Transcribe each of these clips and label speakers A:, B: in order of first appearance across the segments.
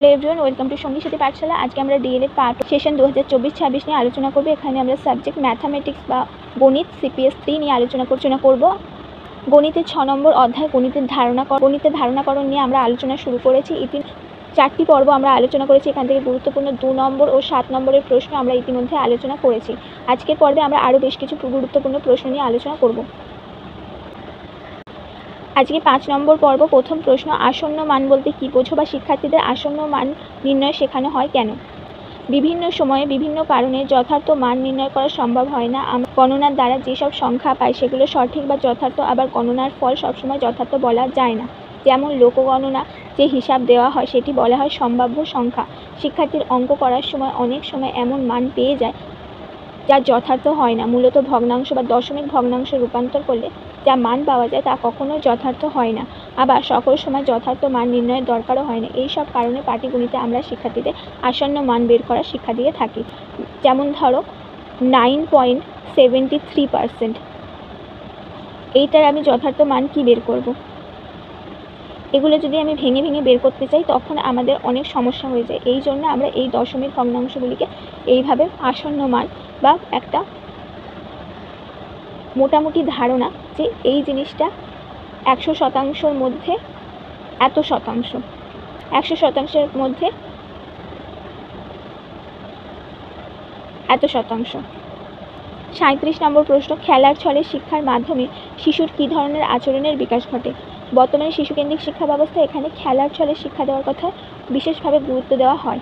A: Hello everyone, welcome to সঙ্গী সাথী পাঠশালা। আজকে আমরা ডিএলএড পার্ট সেশন 2024-26 নিয়ে আলোচনা করব। এখানে আমরা সাবজেক্ট ম্যাথামেটিক্স বা গণিত CPS 3 নিয়ে আলোচনা করব। গণিতের 6 নম্বর অধ্যায় গণিতের ধারণাকরণ নিয়ে আমরা আলোচনা শুরু করেছি। 4টি পর্ব আমরা আলোচনা করেছি। এখান থেকে গুরুত্বপূর্ণ 2 নম্বর ও 7 নম্বরের প্রশ্ন আমরা ইতিমধ্যে আলোচনা করেছি। আজকের পর্বে আমরা আরও বেশ কিছু গুরুত্বপূর্ণ প্রশ্ন নিয়ে আলোচনা করব। আজকে 5 নম্বর পর্ব। প্রথম প্রশ্ন, আসন্ন মান বলতে কী বোঝো বা শিক্ষার্থীদের আসন্ন মান নির্ণয় শেখানো হয় কেন? বিভিন্ন সময়ে বিভিন্ন কারণে যথার্থ মান নির্ণয় করা সম্ভব হয় না। আমরা গণনার দ্বারা যেসব সংখ্যা পাই সেগুলো সঠিক বা যথার্থ, আবার গণনার ফল সবসময় যথার্থ বলা যায় না। যেমন লোকগণনা যে হিসাব দেওয়া হয় সেটি বলা হয় সম্ভাব্য সংখ্যা। শিক্ষার্থীর অঙ্ক করার সময় অনেক সময় এমন মান পেয়ে যায় যা যথার্থ হয় না। মূলত ভগ্নাংশ বা দশমিক ভগ্নাংশে রূপান্তর করলে যা মান পাওয়া যায় তা কখনোই যথার্থ হয় না। আবার সকল সময় যথার্থ মান নির্ণয়ের দরকারও হয় না। এই সব কারণে পাটিগণিতে আমরা শিক্ষার্থীদের আসন্ন মান বের করার শিক্ষা দিয়ে থাকি। যেমন ধরো 9.73%, এইটার আমি যথার্থ মান কি বের করব? এগুলো যদি আমি ভেঙে ভেঙে বের করতে চাই তখন আমাদের অনেক সমস্যা হয়ে যায়। এই জন্য আমরা এই দশমিক ভগ্নাংশগুলিকে এইভাবে আসন্ন মান বা একটা মোটামুটি ধারণা যে এই জিনিসটা 100%-র মধ্যে এত শতাংশ, 100%-এর মধ্যে এত শতাংশ। 37 নম্বর প্রশ্ন, খেলার ছলে শিক্ষার মাধ্যমে শিশুর কী ধরনের আচরণের বিকাশ ঘটে? বর্তমানে শিশুকেন্দ্রিক শিক্ষা ব্যবস্থা এখানে খেলার ছলে শিক্ষা দেওয়ার কথা বিশেষভাবে গুরুত্ব দেওয়া হয়।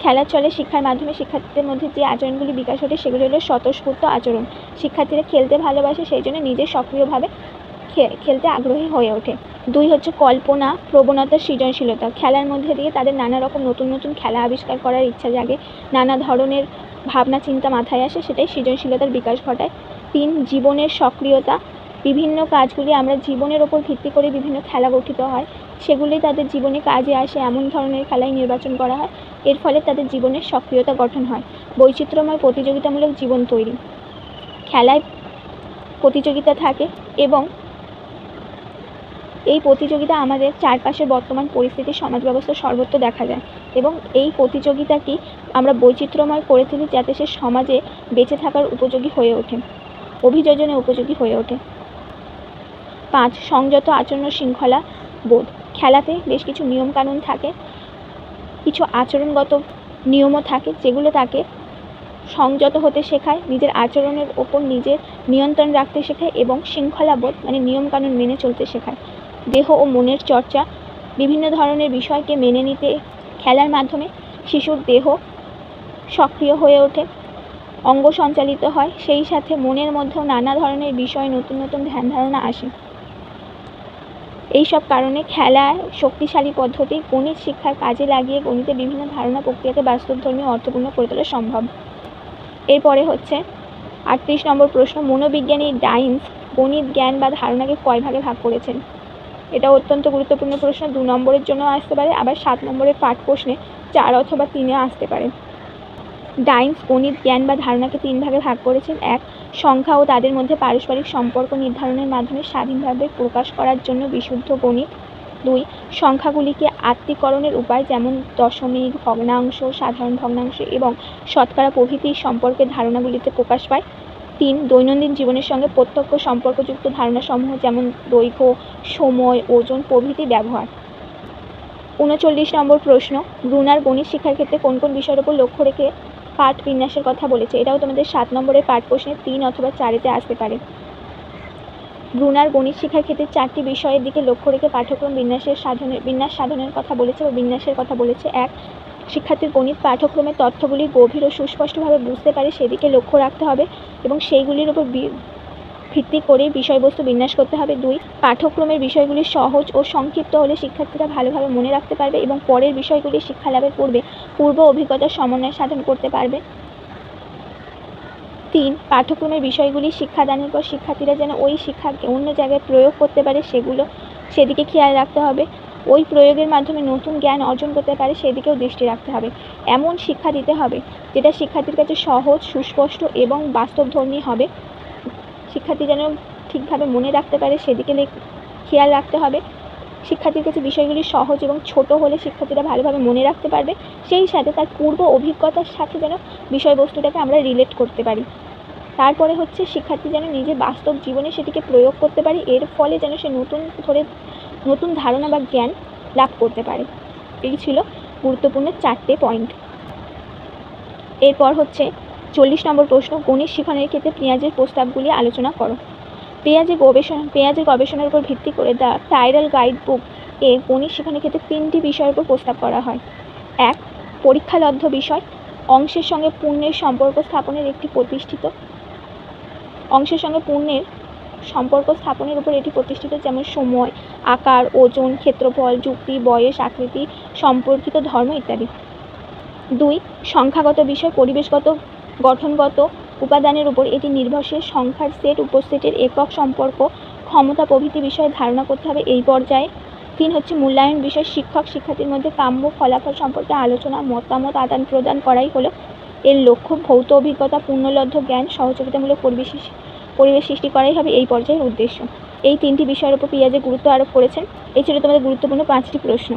A: খেলার ছলে শিক্ষার মাধ্যমে শিক্ষার্থীদের মধ্যে যে আচরণগুলি বিকাশ ঘটে সেগুলি হলো স্বতঃস্ফূর্ত আচরণ। শিক্ষার্থীরা খেলতে ভালোবাসে, সেই জন্য নিজে সক্রিয়ভাবে খেলতে আগ্রহী হয়ে ওঠে। 2 হচ্ছে কল্পনা, প্রবণতা, সৃজনশীলতা। খেলার মধ্যে দিয়ে তাদের নানা রকম নতুন নতুন খেলা আবিষ্কার করার ইচ্ছা জাগে, নানা ধরনের ভাবনা চিন্তা মাথায় আসে, সেটাই সৃজনশীলতার বিকাশ ঘটায়। 3 জীবনের সক্রিয়তা। বিভিন্ন কাজগুলি আমরা জীবনের ওপর ভিত্তি করে বিভিন্ন খেলা গঠিত হয়, সেগুলি তাদের জীবনে কাজে আসে এমন ধরনের খেলাই নির্বাচন করা হয়। এর ফলে তাদের জীবনের সক্রিয়তা গঠন হয়। বৈচিত্র্যময় প্রতিযোগিতামূলক জীবন তৈরি। খেলায় প্রতিযোগিতা থাকে এবং এই প্রতিযোগিতা আমাদের চারপাশের বর্তমান পরিস্থিতি, সমাজ ব্যবস্থা সর্বত্র দেখা যায় এবং এই প্রতিযোগিতাকে আমরা বৈচিত্র্যময় করে তুলি যাতে সে সমাজে বেঁচে থাকার উপযোগী হয়ে ওঠে, অভিযোজনে উপযোগী হয়ে ওঠে। 5 সংযত আচরণ ও শৃঙ্খলা বোধ। খেলাতে বেশ কিছু নিয়মকানুন থাকে, কিছু আচরণগত নিয়মও থাকে যেগুলো তাকে সংযত হতে শেখায়, নিজের আচরণের ওপর নিজের নিয়ন্ত্রণ রাখতে শেখায় এবং শৃঙ্খলাবোধ মানে নিয়মকানুন মেনে চলতে শেখায়। দেহ ও মনের চর্চা। বিভিন্ন ধরনের বিষয়কে মেনে নিতে খেলার মাধ্যমে শিশুর দেহ সক্রিয় হয়ে ওঠে, অঙ্গ সঞ্চালিত হয়, সেই সাথে মনের মধ্যেও নানা ধরনের বিষয়, নতুন নতুন ধ্যান ধারণা আসে। এই সব কারণে খেলা শক্তিশালী পদ্ধতি। গণিত শিক্ষার কাজে লাগিয়ে গণিতের বিভিন্ন ধারণা প্রক্রিয়াকে বাস্তবধর্মী অর্থপূর্ণ করে তোলা সম্ভব। এরপরে হচ্ছে 38 নম্বর প্রশ্ন, মনোবিজ্ঞানী ডাইনস গণিত জ্ঞান বা ধারণাকে কয় ভাগে ভাগ করেছেন? এটা অত্যন্ত গুরুত্বপূর্ণ প্রশ্ন। 2 নম্বরের জন্য আসতে পারে, আবার 7 নম্বরের পাঠ প্রশ্নে 4 অথবা 3-এ আসতে পারে। ডাইনস গণিত জ্ঞান বা ধারণাকে 3 ভাগে ভাগ করেছেন। 1 সংখ্যা ও তাদের মধ্যে পারস্পরিক সম্পর্ক নির্ধারণের মাধ্যমে স্বাধীনভাবে প্রকাশ করার জন্য বিশুদ্ধ গণিত। 2 সংখ্যাগুলিকে আত্তীকরণের উপায়, যেমন দশমিক, ভগ্নাংশ, সাধারণ ভগ্নাংশ এবং শতকরা প্রভৃতির সম্পর্কের ধারণাগুলিতে প্রকাশ পায়। 3 দৈনন্দিন জীবনের সঙ্গে প্রত্যক্ষ সম্পর্কযুক্ত ধারণাসমূহ, যেমন দৈর্ঘ্য, সময়, ওজন প্রভৃতি ব্যবহার। 39 নম্বর প্রশ্ন, ব্রুনার গণিত শিক্ষার ক্ষেত্রে কোন কোন বিষয়ের উপর লক্ষ্য রেখে পাঠ বিন্যাসের কথা বলেছে? এটাও তোমাদের 7 নম্বরের পাঠ প্রশ্নে 3 অথবা 4-এতে আসতে পারে। ব্রুনার গণিত শিক্ষার ক্ষেত্রে 4টি বিষয়ের দিকে লক্ষ্য রেখে পাঠ্যক্রম বিন্যাস সাধনের কথা বলেছে বা বিন্যাসের কথা বলেছে। 1 শিক্ষার্থীর গণিত পাঠ্যক্রমের তথ্যগুলি গভীর ও সুস্পষ্টভাবে বুঝতে পারে সেদিকে লক্ষ্য রাখতে হবে এবং সেইগুলির উপর ভিত্তি করে বিষয়বস্তু বিন্যাস করতে হবে। 2 পাঠ্যক্রমের বিষয়গুলি সহজ ও সংক্ষিপ্ত হলে শিক্ষার্থীরা ভালোভাবে মনে রাখতে পারবে এবং পরের বিষয়গুলি শিক্ষা লাভের পূর্বে পূর্ব অভিজ্ঞতার সমন্বয় সাধন করতে পারবে। 3 পাঠ্যক্রমের বিষয়গুলি শিক্ষাদানের পর শিক্ষার্থীরা যেন ওই শিক্ষাকে অন্য জায়গায় প্রয়োগ করতে পারে সেদিকে খেয়াল রাখতে হবে। ওই প্রয়োগের মাধ্যমে নতুন জ্ঞান অর্জন করতে পারে সেদিকেও দৃষ্টি রাখতে হবে। এমন শিক্ষা দিতে হবে যেটা শিক্ষার্থীর কাছে সহজ, সুস্পষ্ট এবং বাস্তবধর্মী হবে। শিক্ষার্থী যেন ঠিকভাবে মনে রাখতে পারে সেদিকে খেয়াল রাখতে হবে। শিক্ষার্থীর কাছে বিষয়গুলি সহজ এবং ছোট হলে শিক্ষার্থীরা ভালোভাবে মনে রাখতে পারবে, সেই সাথে তার পূর্ব অভিজ্ঞতার সাথে যেন বিষয়বস্তুটাকে আমরা রিলেট করতে পারি। তারপরে হচ্ছে শিক্ষার্থী যেন নিজের বাস্তব জীবনে সেটিকে প্রয়োগ করতে পারে, এর ফলে যেন সে নতুন ধারণা বা জ্ঞান লাভ করতে পারে। এই ছিল গুরুত্বপূর্ণ 4টে পয়েন্ট। এরপর হচ্ছে 40 নম্বর প্রশ্ন, গণিত শিখনের ক্ষেত্রে পেঁয়াজের প্রস্তাবগুলি আলোচনা করো। পেঁয়াজের গবেষণার উপর ভিত্তি করে দ্য টাইরাল গাইড বুক এ গণিত শিখনের ক্ষেত্রে 3টি বিষয়ের উপর প্রস্তাব করা হয়। 1. পরীক্ষালব্ধ বিষয়, অংশের সঙ্গে পূর্ণের সম্পর্ক স্থাপনের উপর এটি প্রতিষ্ঠিত, যেমন সময়, আকার, ওজন, ক্ষেত্রফল, যুক্তি, বয়স, আকৃতি, সম্পর্কিত ধর্ম ইত্যাদি। 2. সংখ্যাগত বিষয়, পরিবেশগত, গঠনগত উপাদানের উপর এটি নির্ভরশীল সংখ্যার সেট, উপসেটের একক, সম্পর্ক, ক্ষমতা প্রভৃতি বিষয়ে ধারণা করতে হবে এই পর্যায়ে। 3 হচ্ছে মূল্যায়ন বিষয়, শিক্ষক শিক্ষার্থীর মধ্যে কাম্য ফলাফল সম্পর্কে আলোচনা, মতামত আদান প্রদান করাই হলো এর লক্ষ্য। ভৌত অভিজ্ঞতা, পূর্ণলব্ধ জ্ঞান, সহযোগিতামূলক পরিবেশ সৃষ্টি করাই হবে এই পর্যায়ের উদ্দেশ্য। এই 3টি বিষয়ের উপর পেঁয়াজের গুরুত্ব আরোপ করেছেন। এই ছিল তোমাদের গুরুত্বপূর্ণ 5টি প্রশ্ন।